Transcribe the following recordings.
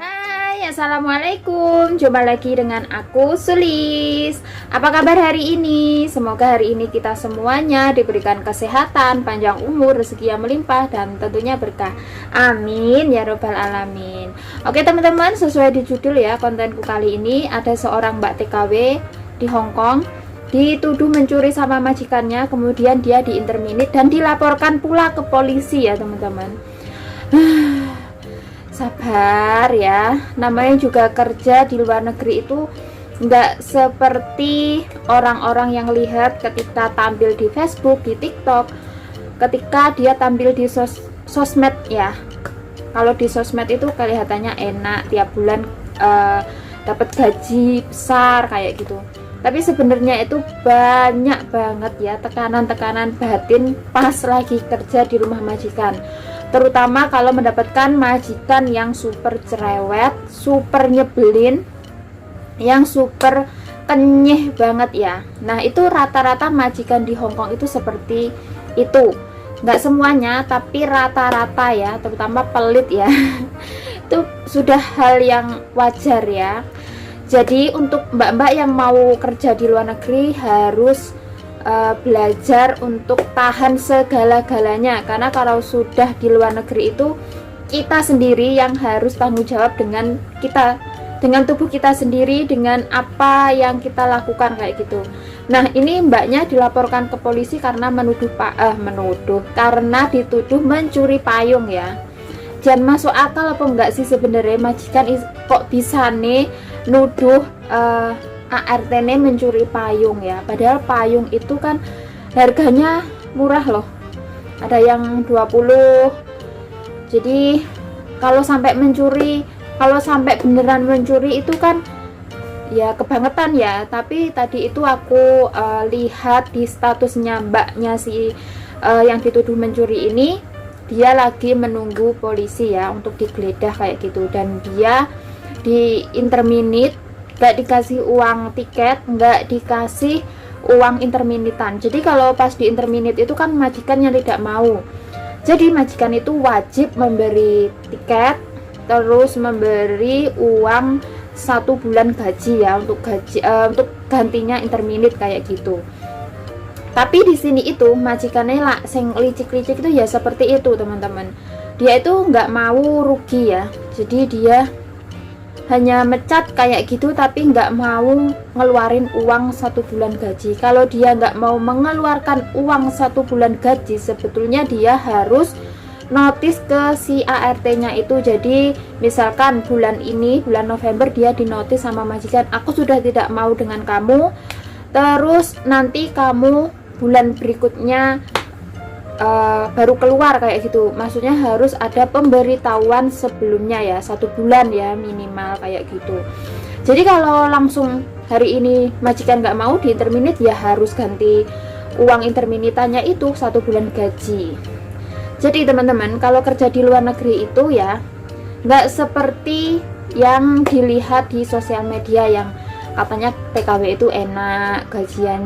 Hai, assalamualaikum. Jumpa lagi dengan aku, Sulis. Apa kabar hari ini? Semoga hari ini kita semuanya diberikan kesehatan, panjang umur, rezeki yang melimpah, dan tentunya berkah. Amin ya robbal alamin. Oke teman-teman, sesuai di judul ya, kontenku kali ini ada seorang Mbak TKW di Hong Kong dituduh mencuri sama majikannya, kemudian dia diinterminate dan dilaporkan pula ke polisi ya teman-teman. Sabar ya, namanya juga kerja di luar negeri itu nggak seperti orang-orang yang lihat ketika tampil di Facebook, di TikTok, ketika dia tampil di sosmed ya. Kalau di sosmed itu kelihatannya enak, tiap bulan dapat gaji besar kayak gitu. Tapi sebenarnya itu banyak banget ya tekanan-tekanan batin pas lagi kerja di rumah majikan. Terutama kalau mendapatkan majikan yang super cerewet, super nyebelin, yang super kenyeh banget ya. Nah itu rata-rata majikan di Hong Kong itu seperti itu. Nggak semuanya, tapi rata-rata ya, terutama pelit ya. Itu sudah hal yang wajar ya. Jadi untuk mbak-mbak yang mau kerja di luar negeri harus belajar untuk tahan segala-galanya, karena kalau sudah di luar negeri itu kita sendiri yang harus tanggung jawab dengan kita, dengan tubuh kita sendiri, dengan apa yang kita lakukan kayak gitu. Nah ini mbaknya dilaporkan ke polisi karena menuduh karena dituduh mencuri payung ya. Jangan masuk akal apa enggak sih sebenarnya majikan kok bisa nih nuduh ART-nya mencuri payung ya, padahal payung itu kan harganya murah loh, ada yang 20. Jadi kalau sampai mencuri, kalau sampai beneran mencuri itu kan ya kebangetan ya. Tapi tadi itu aku lihat di statusnya mbaknya si yang dituduh mencuri ini, dia lagi menunggu polisi ya untuk digeledah kayak gitu, dan dia di interminate, nggak dikasih uang tiket, nggak dikasih uang interminitan. Jadi kalau pas di interminate itu kan majikan yang tidak mau, jadi majikan itu wajib memberi tiket, terus memberi uang 1 bulan gaji ya, untuk gaji untuk gantinya interminate kayak gitu. Tapi di sini itu majikannya lah sing licik-licik itu ya seperti itu teman-teman. Dia itu nggak mau rugi ya, jadi dia hanya mecat kayak gitu, tapi nggak mau ngeluarin uang 1 bulan gaji. Kalau dia nggak mau mengeluarkan uang 1 bulan gaji, sebetulnya dia harus notis ke si ART-nya itu. Jadi misalkan bulan ini, bulan November, dia dinotis sama majikan, aku sudah tidak mau dengan kamu, terus nanti kamu bulan berikutnya baru keluar kayak gitu. Maksudnya harus ada pemberitahuan sebelumnya ya, 1 bulan ya minimal kayak gitu. Jadi kalau langsung hari ini majikan nggak mau di interminate, ya harus ganti uang interminitannya itu 1 bulan gaji. Jadi teman-teman, kalau kerja di luar negeri itu ya nggak seperti yang dilihat di sosial media yang katanya TKW itu enak, gajian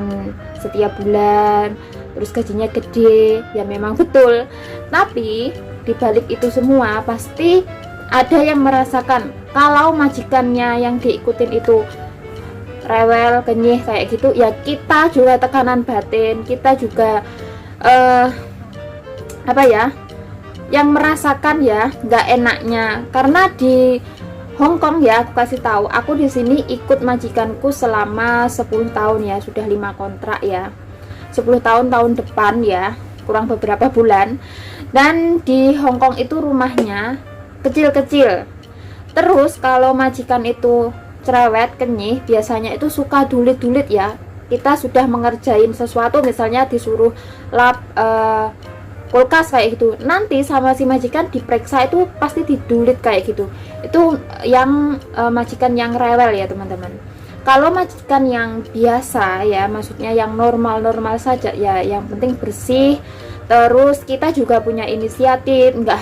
setiap bulan, terus gajinya gede. Ya memang betul, tapi dibalik itu semua pasti ada yang merasakan kalau majikannya yang diikutin itu rewel, kenyeh kayak gitu ya. Kita juga tekanan batin, kita juga apa ya, yang merasakan ya nggak enaknya. Karena di Hong Kong ya, aku kasih tahu, aku di sini ikut majikanku selama 10 tahun ya, sudah 5 kontrak ya, 10 tahun depan ya, kurang beberapa bulan. Dan di Hong Kong itu rumahnya kecil-kecil. Terus kalau majikan itu cerewet, kenyih, biasanya itu suka dulit-dulit ya. Kita sudah mengerjain sesuatu, misalnya disuruh lap kulkas kayak gitu, nanti sama si majikan diperiksa itu pasti didulit kayak gitu. Itu yang majikan yang rewel ya teman-teman. Kalau majikan yang biasa ya, maksudnya yang normal-normal saja ya, yang penting bersih, terus kita juga punya inisiatif, nggak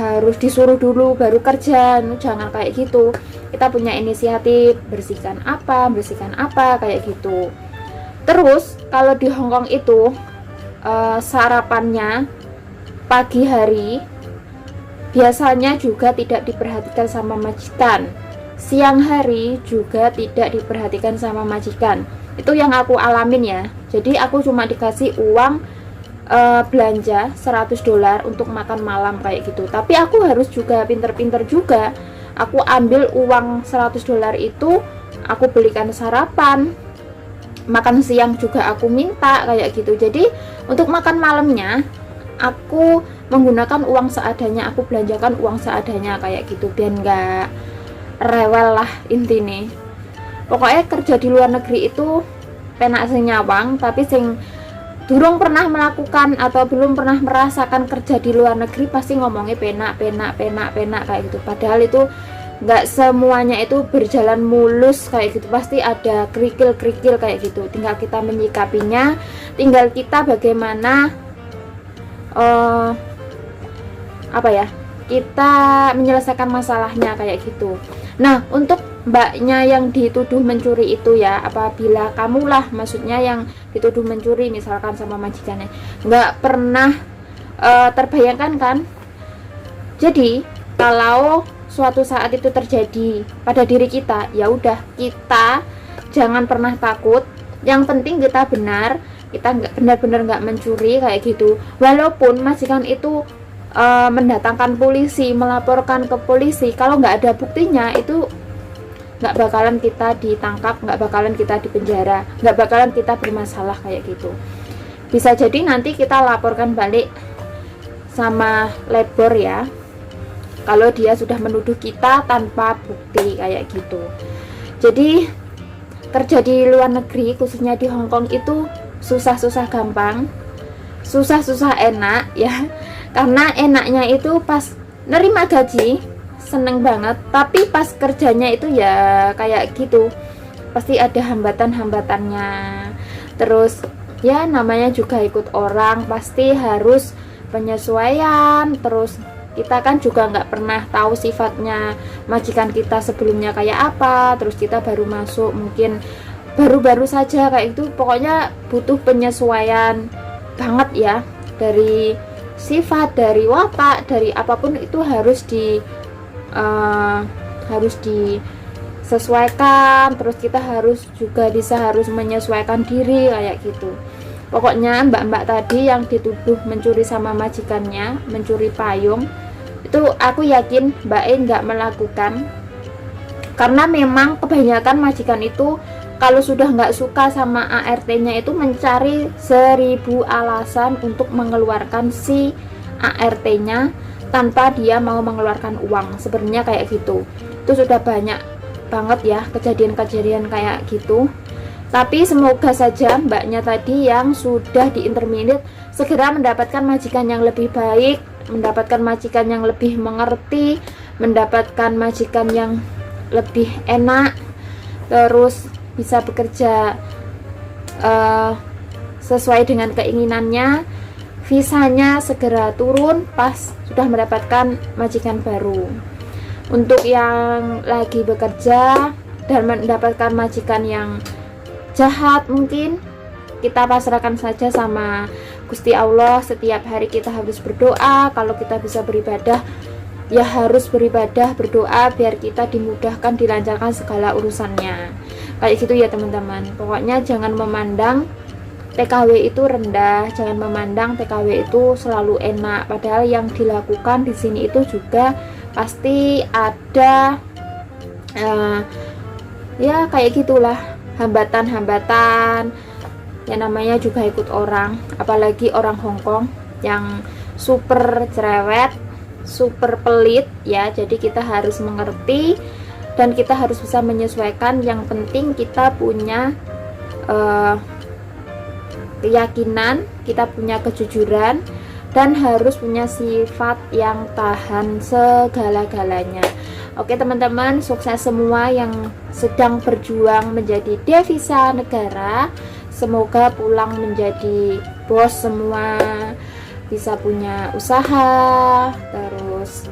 harus disuruh dulu baru kerja, jangan kayak gitu. Kita punya inisiatif, bersihkan apa kayak gitu. Terus kalau di Hong Kong itu sarapannya pagi hari biasanya juga tidak diperhatikan sama majikan, siang hari juga tidak diperhatikan sama majikan. Itu yang aku alamin ya. Jadi aku cuma dikasih uang belanja $100 untuk makan malam kayak gitu, tapi aku harus juga pinter-pinter juga. Aku ambil uang $100 itu aku belikan sarapan, makan siang juga aku minta kayak gitu. Jadi untuk makan malamnya aku menggunakan uang seadanya, aku belanjakan uang seadanya kayak gitu, biar nggak rewel lah intinya. Pokoknya kerja di luar negeri itu penak sing nyawang, tapi sing durung pernah melakukan atau belum pernah merasakan kerja di luar negeri pasti ngomongnya penak kayak gitu. Padahal itu nggak semuanya itu berjalan mulus kayak gitu, pasti ada kerikil-kerikil kayak gitu. Tinggal kita menyikapinya, tinggal kita bagaimana kita menyelesaikan masalahnya kayak gitu. Nah, untuk mbaknya yang dituduh mencuri itu ya, apabila kamulah maksudnya yang dituduh mencuri misalkan sama majikannya, nggak pernah terbayangkan kan. Jadi kalau suatu saat itu terjadi pada diri kita, ya udah, kita jangan pernah takut, yang penting kita benar, kita benar-benar nggak mencuri kayak gitu. Walaupun majikan itu mendatangkan polisi, melaporkan ke polisi, kalau nggak ada buktinya itu nggak bakalan kita ditangkap, nggak bakalan kita dipenjara, nggak bakalan kita bermasalah kayak gitu. Bisa jadi nanti kita laporkan balik sama labor ya, kalau dia sudah menuduh kita tanpa bukti kayak gitu. Jadi kerja di luar negeri, khususnya di Hong Kong itu susah-susah gampang, susah-susah enak ya. Karena enaknya itu pas nerima gaji seneng banget, tapi pas kerjanya itu ya kayak gitu, pasti ada hambatan-hambatannya. Terus ya namanya juga ikut orang, pasti harus penyesuaian. Terus kita kan juga nggak pernah tahu sifatnya majikan kita sebelumnya kayak apa, terus kita baru masuk mungkin baru-baru saja kayak itu. Pokoknya butuh penyesuaian banget ya, dari sifat, dari watak, dari apapun itu harus disesuaikan. Terus kita harus menyesuaikan diri kayak gitu. Pokoknya mbak-mbak tadi yang dituduh mencuri sama majikannya, mencuri payung, itu aku yakin mbak E nggak melakukan, karena memang kebanyakan majikan itu kalau sudah nggak suka sama ART-nya itu mencari 1000 alasan untuk mengeluarkan si ART-nya tanpa dia mau mengeluarkan uang. Sebenarnya kayak gitu. Itu sudah banyak banget ya kejadian-kejadian kayak gitu. Tapi semoga saja mbaknya tadi yang sudah di intermediate segera mendapatkan majikan yang lebih baik, mendapatkan majikan yang lebih mengerti, mendapatkan majikan yang lebih enak, terus bisa bekerja sesuai dengan keinginannya, visanya segera turun pas sudah mendapatkan majikan baru. Untuk yang lagi bekerja dan mendapatkan majikan yang jahat, mungkin kita pasrahkan saja sama Gusti Allah. Setiap hari kita harus berdoa. Kalau kita bisa beribadah, ya harus beribadah, berdoa biar kita dimudahkan, dilancarkan segala urusannya kayak gitu ya teman-teman. Pokoknya jangan memandang TKW itu rendah, jangan memandang TKW itu selalu enak, padahal yang dilakukan di sini itu juga pasti ada ya kayak gitulah, hambatan-hambatan. Ya namanya juga ikut orang, apalagi orang Hong Kong yang super cerewet, super pelit ya. Jadi kita harus mengerti dan kita harus bisa menyesuaikan. Yang penting kita punya keyakinan, kita punya kejujuran, dan harus punya sifat yang tahan segala-galanya. Oke teman-teman, sukses semua yang sedang berjuang menjadi devisa negara. Semoga pulang menjadi bos semua, bisa punya usaha, terus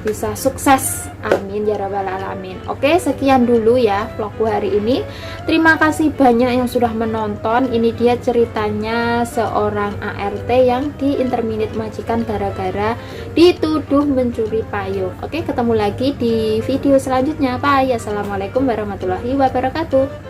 bisa sukses, amin ya rabbal alamin. Oke, sekian dulu ya vlogku hari ini. Terima kasih banyak yang sudah menonton. Ini dia ceritanya seorang ART yang diinterminate majikan gara-gara dituduh mencuri payung. Oke, ketemu lagi di video selanjutnya. Bye. Assalamualaikum warahmatullahi wabarakatuh.